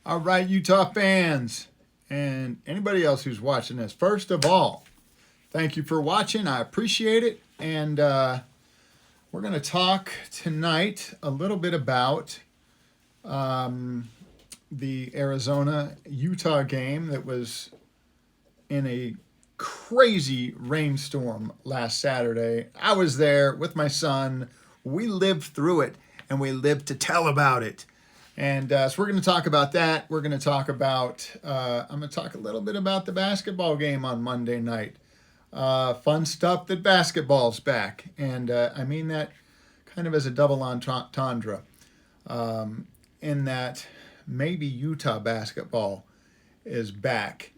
All right, Utah fans and anybody else who's watching this, first of all, thank you for watching. I appreciate it. And we're going to talk tonight a little bit about the Arizona-Utah game that was in a crazy rainstorm last Saturday. I was there with my son. We lived through it, and we lived to tell about it. And so we're going to talk about that. We're going to talk about, I'm going to talk a little bit about the basketball game on Monday night. Fun stuff that basketball's back. And I mean that kind of as a double entendre, in that maybe Utah basketball is back.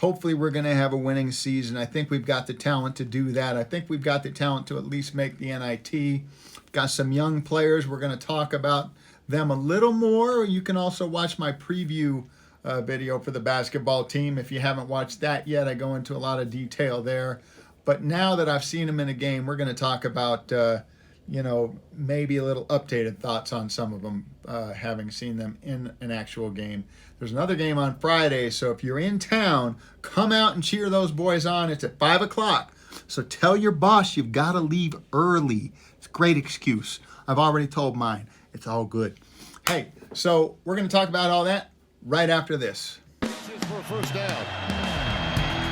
Hopefully we're going to have a winning season. I think we've got the talent to do that. I think we've got the talent to at least make the NIT. Got some young players. We're going to talk about them a little more. You can also watch my preview video for the basketball team. If you haven't watched that yet, I go into a lot of detail there. But now that I've seen them in a game, we're going to talk about, maybe a little updated thoughts on some of them, having seen them in an actual game. There's another game on Friday, so if you're in town, come out and cheer those boys on. It's at 5 o'clock. So tell your boss you've got to leave early. It's a great excuse. I've already told mine. It's all good. Hey, so we're going to talk about all that right after this. For a first down.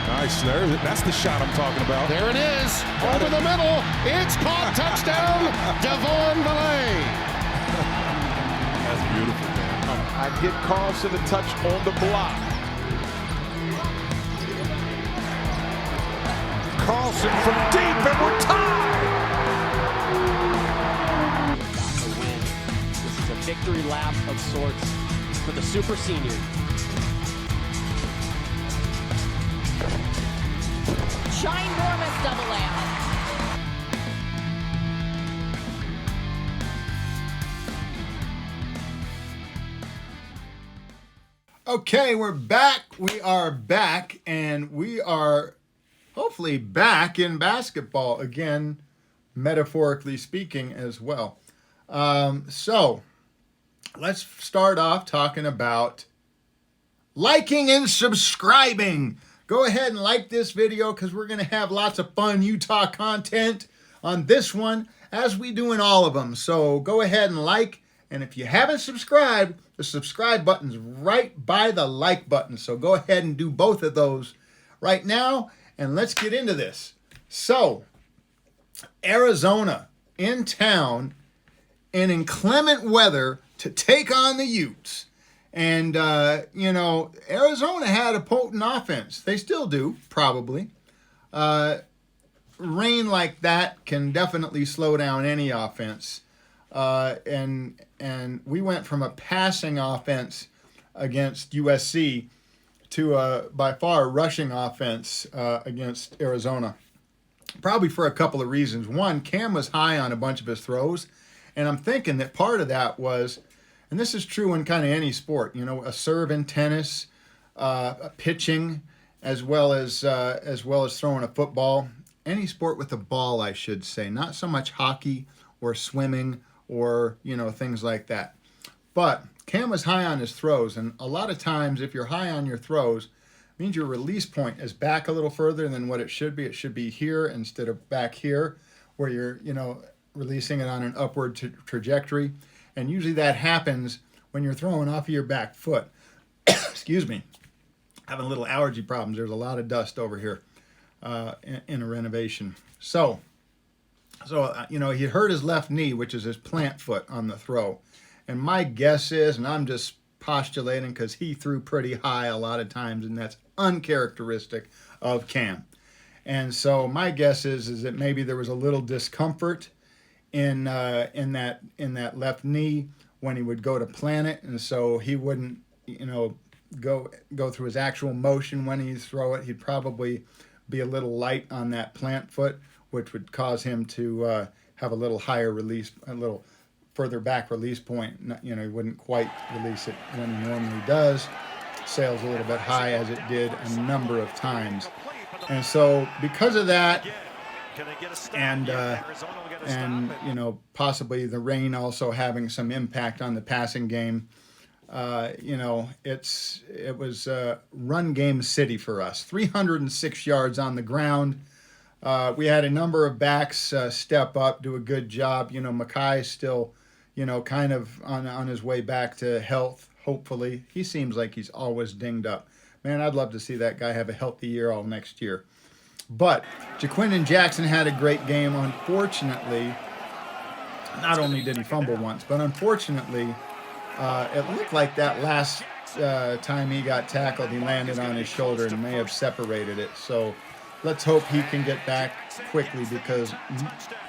Nice. That's the shot I'm talking about. There it is. Over the middle. It's caught. Touchdown. Devon Valet. That's beautiful, man. I get Carlson a touch on the block. Carlson from deep, and we're tied. Victory lap of sorts for the super senior. Ginormous double lamp. Okay, we're back. We are back, and we are hopefully back in basketball again, metaphorically speaking as well. So let's start off talking about liking and subscribing. Go ahead and like this video because we're going to have lots of fun Utah content on this one, as we do in all of them. So go ahead and like, and if you haven't subscribed, the subscribe button's right by the like button. So go ahead and do both of those right now, and let's get into this. So, Arizona in town in inclement weather to take on the Utes. And, Arizona had a potent offense. They still do, probably. Rain like that can definitely slow down any offense. And we went from a passing offense against USC to a, by far, rushing offense against Arizona. Probably for a couple of reasons. One, Cam was high on a bunch of his throws. And I'm thinking that part of that was, and this is true in kind of any sport, a serve in tennis, pitching, as well as throwing a football. Any sport with a ball, I should say, not so much hockey or swimming or things like that. But Cam was high on his throws, and a lot of times, if you're high on your throws, it means your release point is back a little further than what it should be. It should be here instead of back here, where you're releasing it on an upward trajectory. And usually that happens when you're throwing off of your back foot. Excuse me. Having a little allergy problems. There's a lot of dust over here in a renovation. So he hurt his left knee, which is his plant foot on the throw. And my guess is, and I'm just postulating because he threw pretty high a lot of times, and that's uncharacteristic of Cam. And so my guess is that maybe there was a little discomfort in that left knee when he would go to plant it, and so he wouldn't go through his actual motion when he throw it. He'd probably be a little light on that plant foot, which would cause him to have a little higher release, a little further back release point. He wouldn't quite release it when he normally does. Sails a little bit high, as it did a number of times. And so because of that, and possibly the rain also having some impact on the passing game, It was run game city for us. 306 yards on the ground. We had a number of backs step up, do a good job. Mackay is still, kind of on his way back to health, hopefully. He seems like he's always dinged up. Man, I'd love to see that guy have a healthy year all next year. But Jaquindon Jackson had a great game. Unfortunately, not only did he fumble once, but unfortunately, it looked like that last time he got tackled, he landed on his shoulder and may have separated it. So let's hope he can get back quickly because,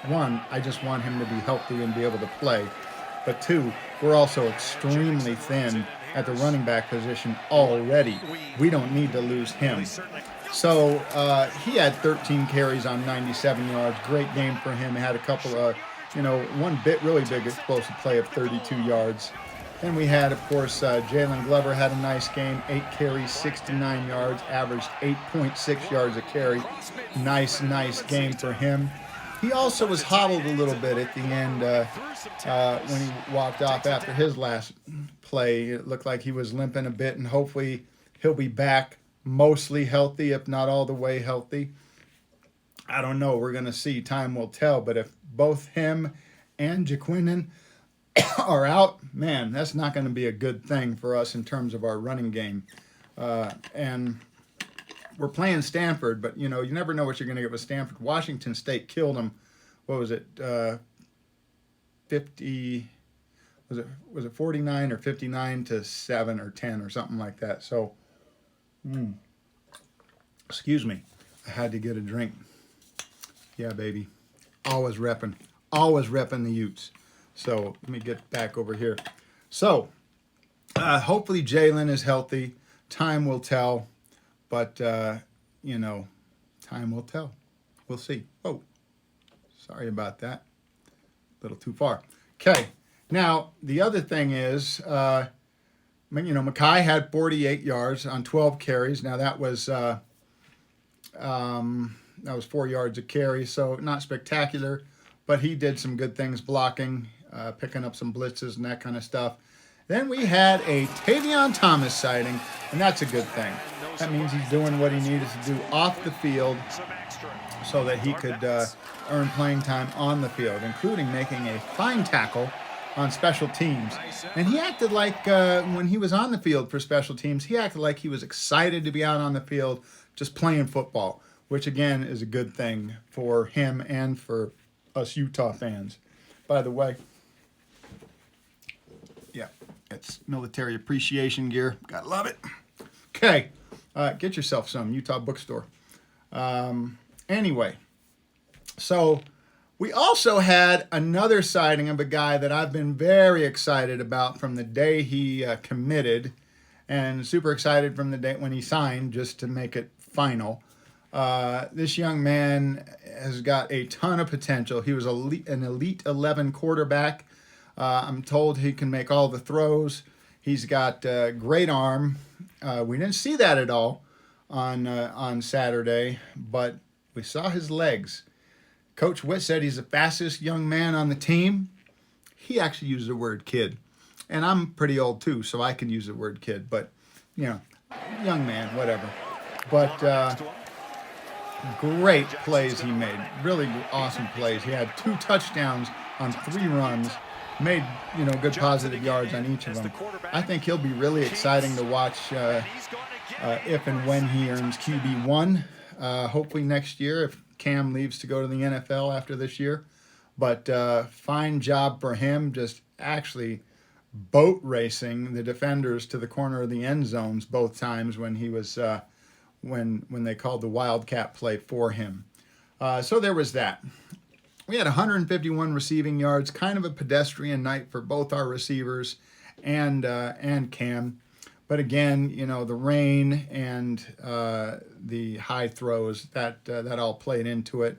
one, I just want him to be healthy and be able to play. But two, we're also extremely thin at the running back position already. We don't need to lose him. So he had 13 carries on 97 yards. Great game for him. He had a couple of, one really big explosive play of 32 yards. Then we had, of course, Jalen Glover had a nice game. 8 carries, 69 yards, averaged 8.6 yards a carry. Nice game for him. He also was hobbled a little bit at the end when he walked off after his last play. It looked like he was limping a bit, and hopefully he'll be back mostly healthy, if not all the way healthy. I don't know. We're going to see. Time will tell. But if both him and Jaquindon are out, man, that's not going to be a good thing for us in terms of our running game. And we're playing Stanford, but, you never know what you're going to get with Stanford. Washington State killed them. What was it? 50, was it 49 or 59 to 7 or 10 or something like that. So, excuse me. I had to get a drink. Yeah, baby. Always repping the Utes. So let me get back over here. So hopefully Jalen is healthy. Time will tell. But, time will tell. We'll see. Oh, sorry about that. A little too far. Okay. Now, the other thing is, Mackay had 48 yards on 12 carries. Now, that was 4 yards a carry, so not spectacular. But he did some good things blocking, picking up some blitzes and that kind of stuff. Then we had a Tavion Thomas sighting, and that's a good thing. That means he's doing what he needed to do off the field so that he could earn playing time on the field, including making a fine tackle on special teams. And he acted like, when he was on the field for special teams, he acted like he was excited to be out on the field just playing football, which, again, is a good thing for him and for us Utah fans. By the way, yeah, it's military appreciation gear. Gotta love it. Okay, get yourself some, Utah Bookstore. Anyway, so we also had another sighting of a guy that I've been very excited about from the day he committed, and super excited from the day when he signed, just to make it final. This young man has got a ton of potential. He was an Elite 11 quarterback. I'm told he can make all the throws. He's got a great arm. We didn't see that at all on Saturday, but we saw his legs. Coach Witt said he's the fastest young man on the team. He actually used the word kid. And I'm pretty old too, so I can use the word kid. But, young man, whatever. But great plays he made. Really awesome plays. He had 2 touchdowns on 3 runs. Made, good positive yards on each of them. I think he'll be really exciting to watch if and when he earns QB1. Hopefully next year if Cam leaves to go to the NFL after this year. But fine job for him, just actually boat racing the defenders to the corner of the end zones both times when he was when they called the Wildcat play for him. So there was that. We had 151 receiving yards, kind of a pedestrian night for both our receivers and Cam. But again, the rain and the high throws, that all played into it.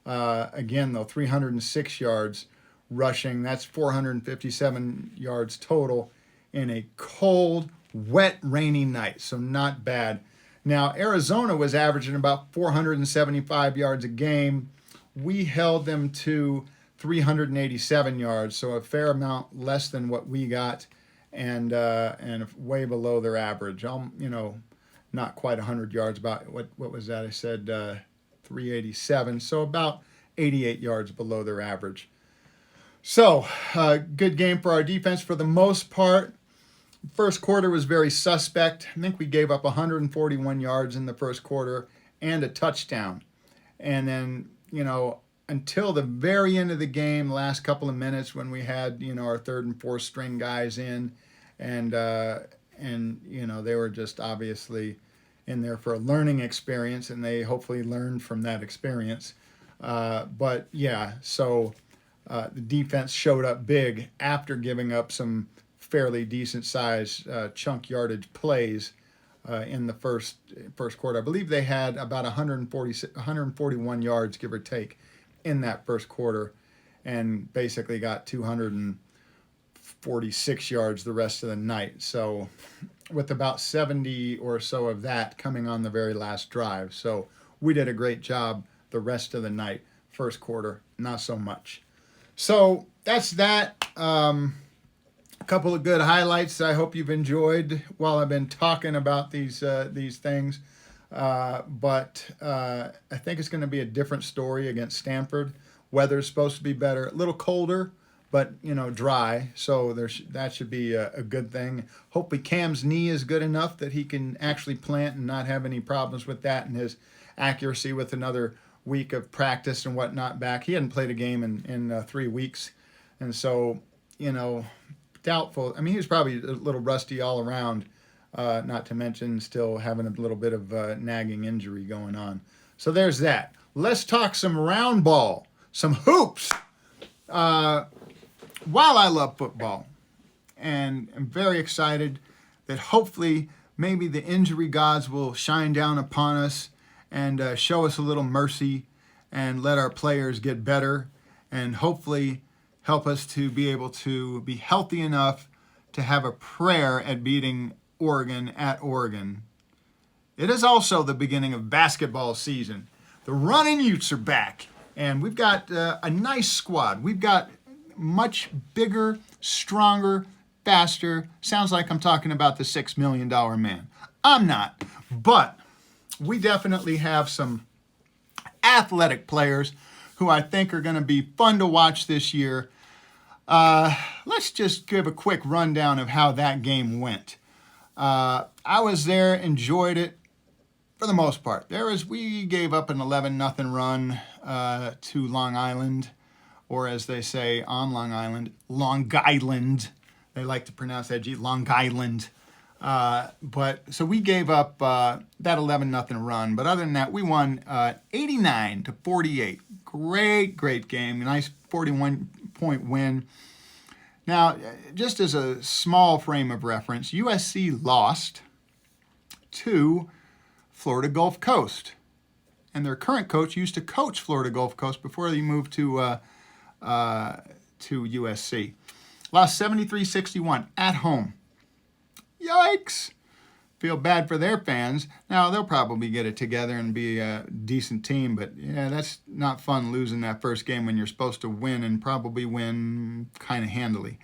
Again, though, 306 yards rushing. That's 457 yards total in a cold, wet, rainy night. So not bad. Now, Arizona was averaging about 475 yards a game. We held them to 387 yards, so a fair amount less than what we got. and way below their average. Not quite 100 yards. About what was that? I said 387. So about 88 yards below their average. So good game for our defense for the most part. First quarter was very suspect. I think we gave up 141 yards in the first quarter and a touchdown. And then, until the very end of the game, last couple of minutes when we had, our third and fourth string guys in, and they were just obviously in there for a learning experience, and they hopefully learned from that experience. But yeah, so the defense showed up big after giving up some fairly decent size chunk yardage plays in the first quarter. I believe they had about 141 yards, give or take, in that first quarter, and basically got 246 yards the rest of the night. So with about 70 or so of that coming on the very last drive. So we did a great job the rest of the night. First quarter, not so much. So that's that. A couple of good highlights I hope you've enjoyed while I've been talking about these things. But I think it's going to be a different story against Stanford. Weather's supposed to be better, a little colder, but dry. So that should be a good thing. Hopefully Cam's knee is good enough that he can actually plant and not have any problems with that, and his accuracy with another week of practice and whatnot back. He hadn't played a game in 3 weeks, and so doubtful. I mean, he was probably a little rusty all around. Not to mention still having a little bit of nagging injury going on. So there's that. Let's talk some round ball, some hoops. While I love football, and I'm very excited that hopefully maybe the injury gods will shine down upon us and show us a little mercy and let our players get better and hopefully help us to be able to be healthy enough to have a prayer at beating Oregon at Oregon. It is also the beginning of basketball season. The Runnin Utes are back, and we've got a nice squad. We've got much bigger, stronger, faster. Sounds like I'm talking about the $6 million man. I'm not, but we definitely have some athletic players who I think are going to be fun to watch this year. Let's just give a quick rundown of how that game went. I was there, enjoyed it for the most part. We gave up an 11-0 run to Long Island, or as they say on Long Island, Long Island. They like to pronounce that Long Island. But so we gave up that 11-0 run. But other than that, we won 89-48. Great game. Nice 41-point win. Now, just as a small frame of reference, USC lost to Florida Gulf Coast. And their current coach used to coach Florida Gulf Coast before they moved to USC. Lost 73-61 at home. Yikes! Feel bad for their fans. Now, they'll probably get it together and be a decent team, but yeah, that's not fun losing that first game when you're supposed to win and probably win kind of handily.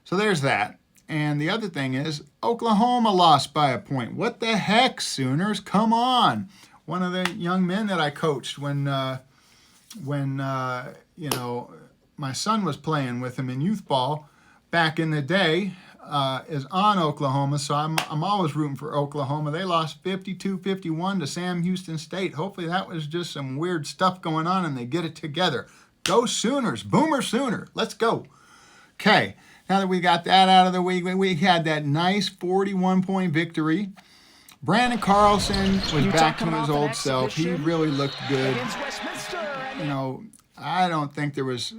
So there's that. And the other thing is, Oklahoma lost by a point. What the heck, Sooners? Come on. One of the young men that I coached when my son was playing with him in youth ball back in the day, is on Oklahoma, so I'm always rooting for Oklahoma. They lost 52-51 to Sam Houston State. Hopefully that was just some weird stuff going on and they get it together. Go Sooners. Boomer Sooner. Let's go. Okay, now that we got that out of the way, we had that nice 41-point victory. Brandon Carlson was back to his old self. He really looked good. I don't think there was,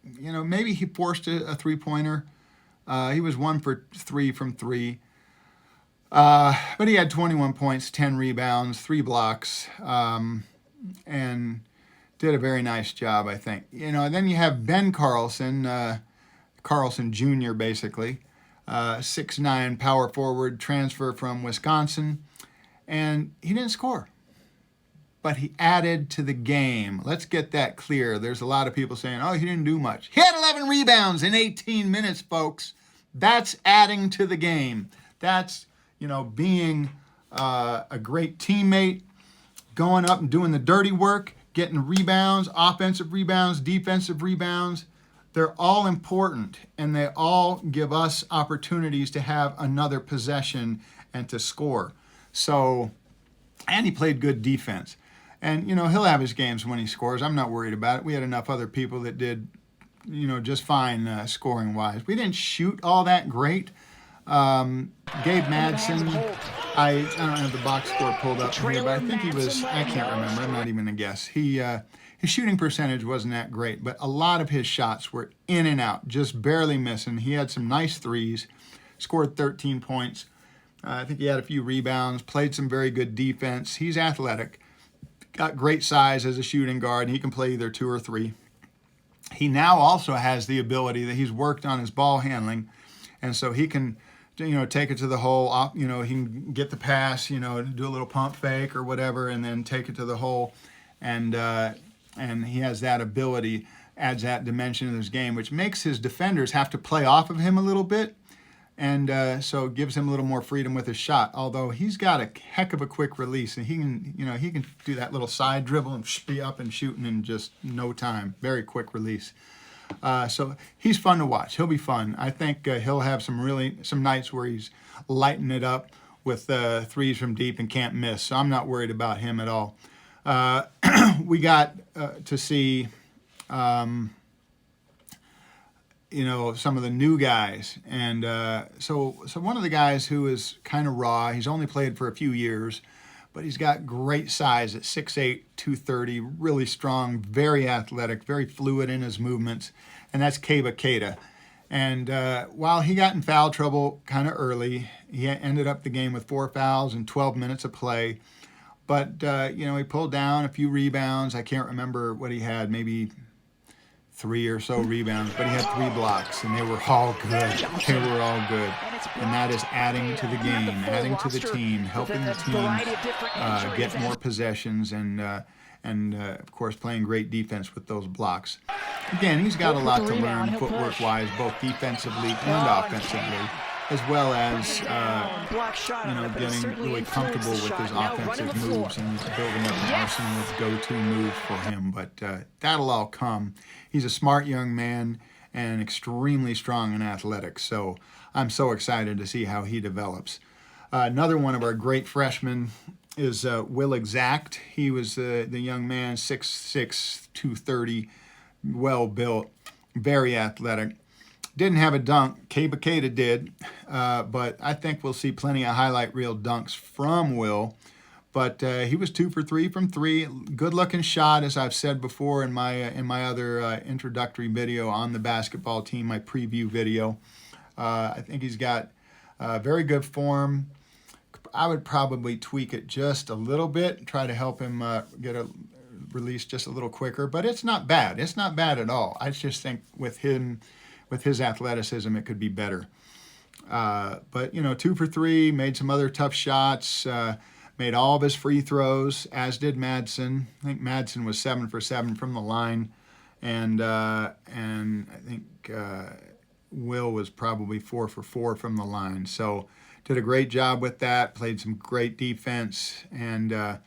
maybe he forced a three-pointer. He was 1 for 3 from 3. But he had 21 points, 10 rebounds, 3 blocks, and did a very nice job, I think. Then you have Ben Carlson, Carlson Jr. basically, 6'9", power forward, transfer from Wisconsin, and he didn't score. But he added to the game. Let's get that clear. There's a lot of people saying, oh, he didn't do much. He had 11 rebounds in 18 minutes, folks. That's adding to the game. That's, being a great teammate, going up and doing the dirty work, getting rebounds, offensive rebounds, defensive rebounds. They're all important, and they all give us opportunities to have another possession and to score. So, and he played good defense. And, he'll have his games when he scores. I'm not worried about it. We had enough other people that did, just fine scoring-wise. We didn't shoot all that great. Gabe Madsen, I don't have the box score pulled up here, but I think he was, I can't remember, I'm not even a guess. His shooting percentage wasn't that great, but a lot of his shots were in and out, just barely missing. He had some nice threes, scored 13 points. I think he had a few rebounds, played some very good defense. He's athletic, got great size as a shooting guard, and he can play either 2 or 3. He now also has the ability that he's worked on his ball handling, and so he can, take it to the hole. He can get the pass, do a little pump fake or whatever, and then take it to the hole, and he has that ability, adds that dimension to his game, which makes his defenders have to play off of him a little bit, and so it gives him a little more freedom with his shot. Although he's got a heck of a quick release, and he can do that little side dribble and be up and shooting in just no time. Very quick release. So he's fun to watch. He'll be fun. I think he'll have some nights where he's lighting it up with threes from deep and can't miss. So I'm not worried about him at all. We got to see, some of the new guys, and so one of the guys who is kind of raw. He's only played for a few years, but he's got great size at 6'8", 230, really strong, very athletic, very fluid in his movements, and that's Keba Keita. And while he got in foul trouble kind of early, he ended up the game with 4 fouls and 12 minutes of play. But, he pulled down a few rebounds. I can't remember what he had, maybe 3 or so rebounds, but he had 3 blocks, and they were all good. They were all good. And that is adding to the game, adding to the team, helping the team get more possessions, and of course, playing great defense with those blocks. Again, he's got a lot to learn footwork-wise, both defensively and offensively, as well as getting really comfortable with his offensive moves and building up an arsenal of go-to moves for him. But that'll all come. He's a smart young man and extremely strong and athletic. So I'm so excited to see how he develops. Another one of our great freshmen is Will Exact. He was the young man, 6'6", 230, well-built, very athletic. Didn't have a dunk. Keba Keita did, but I think we'll see plenty of highlight reel dunks from Will. But he was 2 for 3 from 3. Good-looking shot, as I've said before in my other introductory video on the basketball team, my preview video. I think he's got very good form. I would probably tweak it just a little bit, try to help him get a release just a little quicker. But it's not bad. It's not bad at all. I just think with his athleticism, it could be better. But 2 for 3, made some other tough shots, made all of his free throws, as did Madsen. I think Madsen was 7 for 7 from the line, and I think Will was probably 4 for 4 from the line. So did a great job with that, played some great defense, and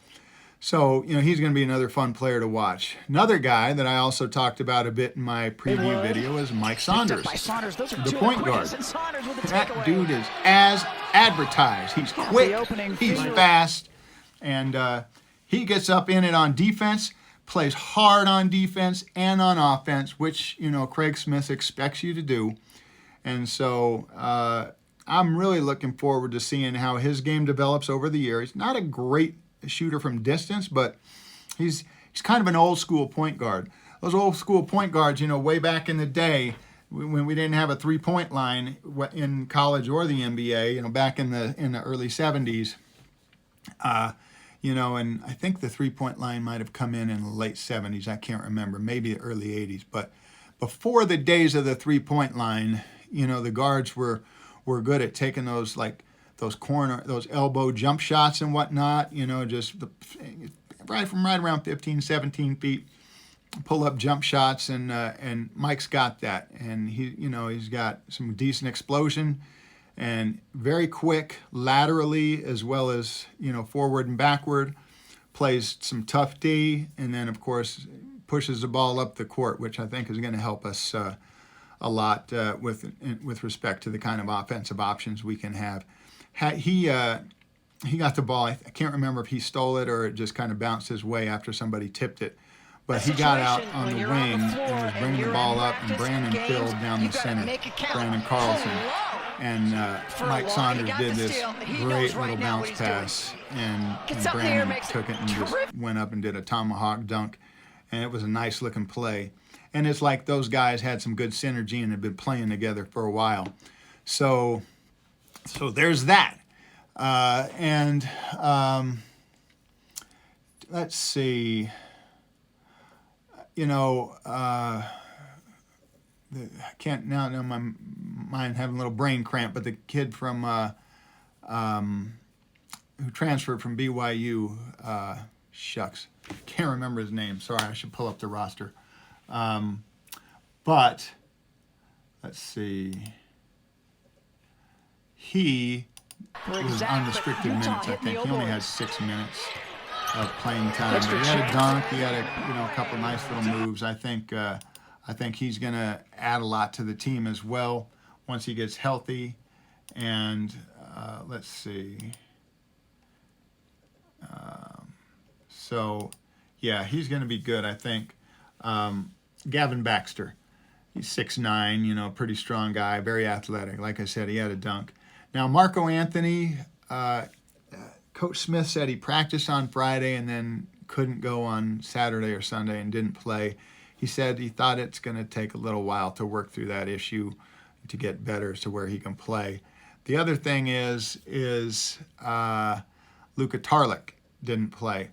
so, he's going to be another fun player to watch. Another guy that I also talked about a bit in my preview video is Mike Saunders, the point guard. That dude is as advertised. He's quick, he's fast, and he gets up in it on defense, plays hard on defense and on offense, which, Craig Smith expects you to do. And so I'm really looking forward to seeing how his game develops over the year. He's not a great shooter from distance, but he's kind of an old school point guard. Those old school point guards, way back in the day when we didn't have a 3-point line in college or the NBA, back in the early 70s, and I think the 3-point line might have come in the late 70s. I can't remember, maybe the early 80s. But before the days of the 3-point line, the guards were good at taking those those elbow jump shots and whatnot, just right around 15, 17 feet. pull-up jump shots, and Mike's got that, and he's got some decent explosion, and very quick laterally as well as forward and backward. Plays some tough D, and then of course pushes the ball up the court, which I think is going to help us a lot with respect to the kind of offensive options we can have. He got the ball. I can't remember if he stole it or it just kind of bounced his way after somebody tipped it. But he got out on the wing and was bringing the ball up, and Brandon filled down the center, Brandon Carlson. And Mike Saunders did this great little bounce pass, and Brandon took it and just went up and did a tomahawk dunk. And it was a nice looking play. And it's like those guys had some good synergy and had been playing together for a while. So there's that. Let's see. I can't now. My mind having a little brain cramp. But the kid from who transferred from BYU, can't remember his name. Sorry, I should pull up the roster. But let's see. He was unrestricted minutes. I think he only had 6 minutes of playing time. He had a dunk. He had a couple nice little moves. I think he's going to add a lot to the team as well once he gets healthy. And let's see. He's going to be good, I think. Gavin Baxter, he's 6'9", pretty strong guy, very athletic. Like I said, he had a dunk. Now, Marco Anthony, Coach Smith said he practiced on Friday and then couldn't go on Saturday or Sunday and didn't play. He said he thought it's going to take a little while to work through that issue to get better to where he can play. The other thing is Luka Tarlik didn't play.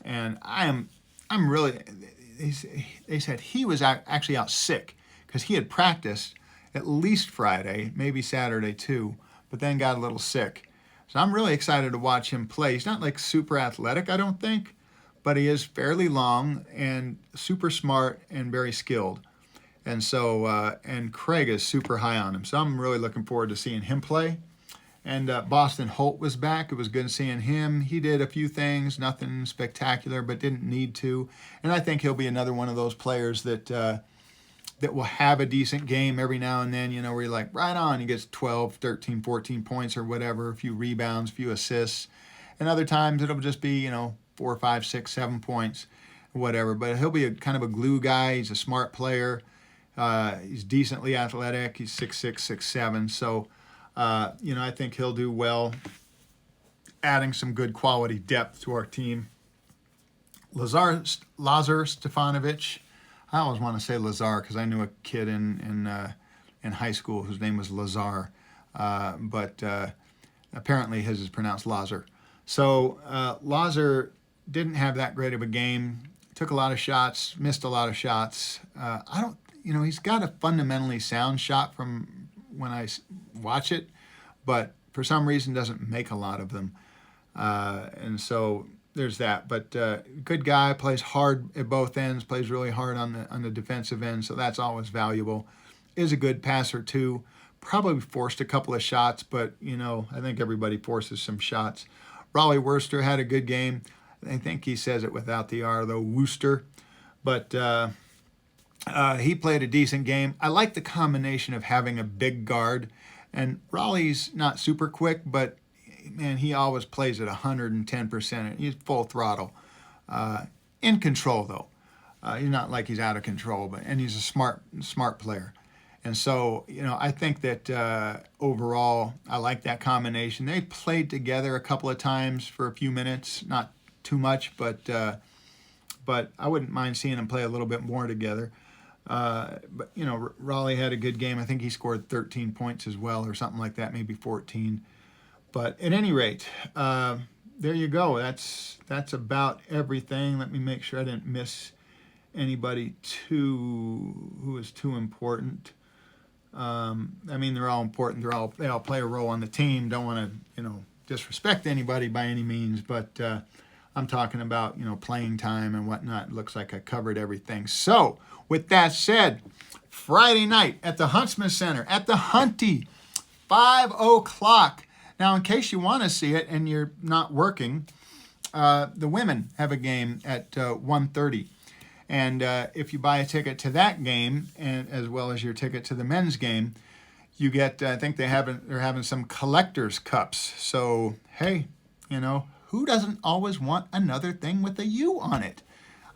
And I'm really, they said he was actually out sick because he had practiced at least Friday, maybe Saturday too, but then got a little sick. So I'm really excited to watch him play. He's not like super athletic, I don't think, but he is fairly long and super smart and very skilled. And so, and Craig is super high on him. So I'm really looking forward to seeing him play. And Boston Holt was back. It was good seeing him. He did a few things, nothing spectacular, but didn't need to. And I think he'll be another one of those players that will have a decent game every now and then, where you're like, right on, he gets 12, 13, 14 points or whatever, a few rebounds, a few assists. And other times it'll just be, 4, 5, 6, 7 points, whatever. But he'll be a kind of a glue guy. He's a smart player. He's decently athletic. He's 6'6", 6'7". So, I think he'll do well, adding some good quality depth to our team. Lazar Stefanovic, I always want to say Lazar because I knew a kid in high school whose name was Lazar, but apparently his is pronounced Lazar. So Lazar didn't have that great of a game. Took a lot of shots, missed a lot of shots. He's got a fundamentally sound shot from when I watch it, but for some reason doesn't make a lot of them. And so there's that. But good guy, plays hard at both ends, plays really hard on the defensive end, so that's always valuable. Is a good passer too. Probably forced a couple of shots, but I think everybody forces some shots. Raleigh Worcester had a good game. I think he says it without the R though, Worcester. But he played a decent game. I like the combination of having a big guard, and Raleigh's not super quick, but man, he always plays at 110%. He's full throttle. In control though. He's not like he's out of control, and he's a smart player. And so, I think that overall, I like that combination. They played together a couple of times for a few minutes, not too much, but I wouldn't mind seeing them play a little bit more together. But Raleigh had a good game. I think he scored 13 points as well, or something like that, maybe 14. But at any rate, there you go. That's about everything. Let me make sure I didn't miss anybody who is too important. They're all important. They all play a role on the team. Don't want to disrespect anybody by any means, but I'm talking about, playing time and whatnot. It looks like I covered everything. So, with that said, Friday night at the Huntsman Center, at the Hunty, 5 o'clock. Now, in case you want to see it and you're not working, the women have a game at 1:30. And if you buy a ticket to that game, and as well as your ticket to the men's game, you get, I think they're having some collector's cups. So, hey, who doesn't always want another thing with a U on it?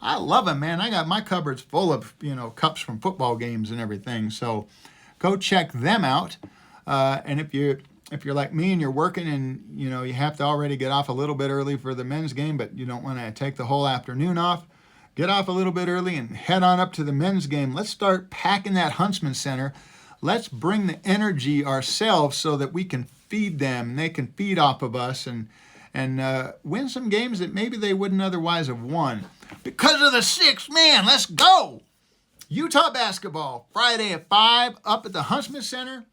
I love them, man. I got my cupboards full of, cups from football games and everything. So go check them out. And if you're like me and you're working and, you have to already get off a little bit early for the men's game, but you don't want to take the whole afternoon off, get off a little bit early and head on up to the men's game. Let's start packing that Huntsman Center. Let's bring the energy ourselves so that we can feed them and they can feed off of us and win some games that maybe they wouldn't otherwise have won. Because of the six, man, let's go! Utah basketball, Friday at 5 up at the Huntsman Center.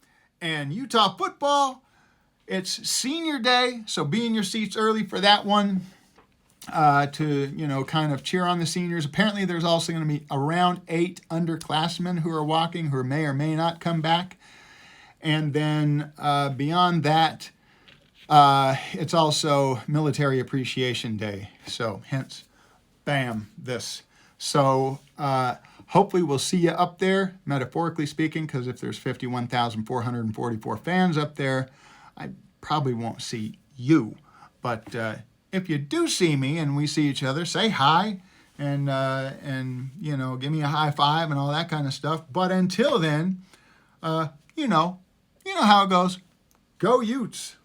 And Utah football, it's senior day, so be in your seats early for that one to, kind of cheer on the seniors. Apparently there's also going to be around 8 underclassmen who are walking who may or may not come back. And then beyond that, it's also Military Appreciation Day. So hence, bam, this. So hopefully we'll see you up there, metaphorically speaking, because if there's 51,444 fans up there, I probably won't see you. But if you do see me and we see each other, say hi and give me a high five and all that kind of stuff. But until then, you know how it goes. Go Utes.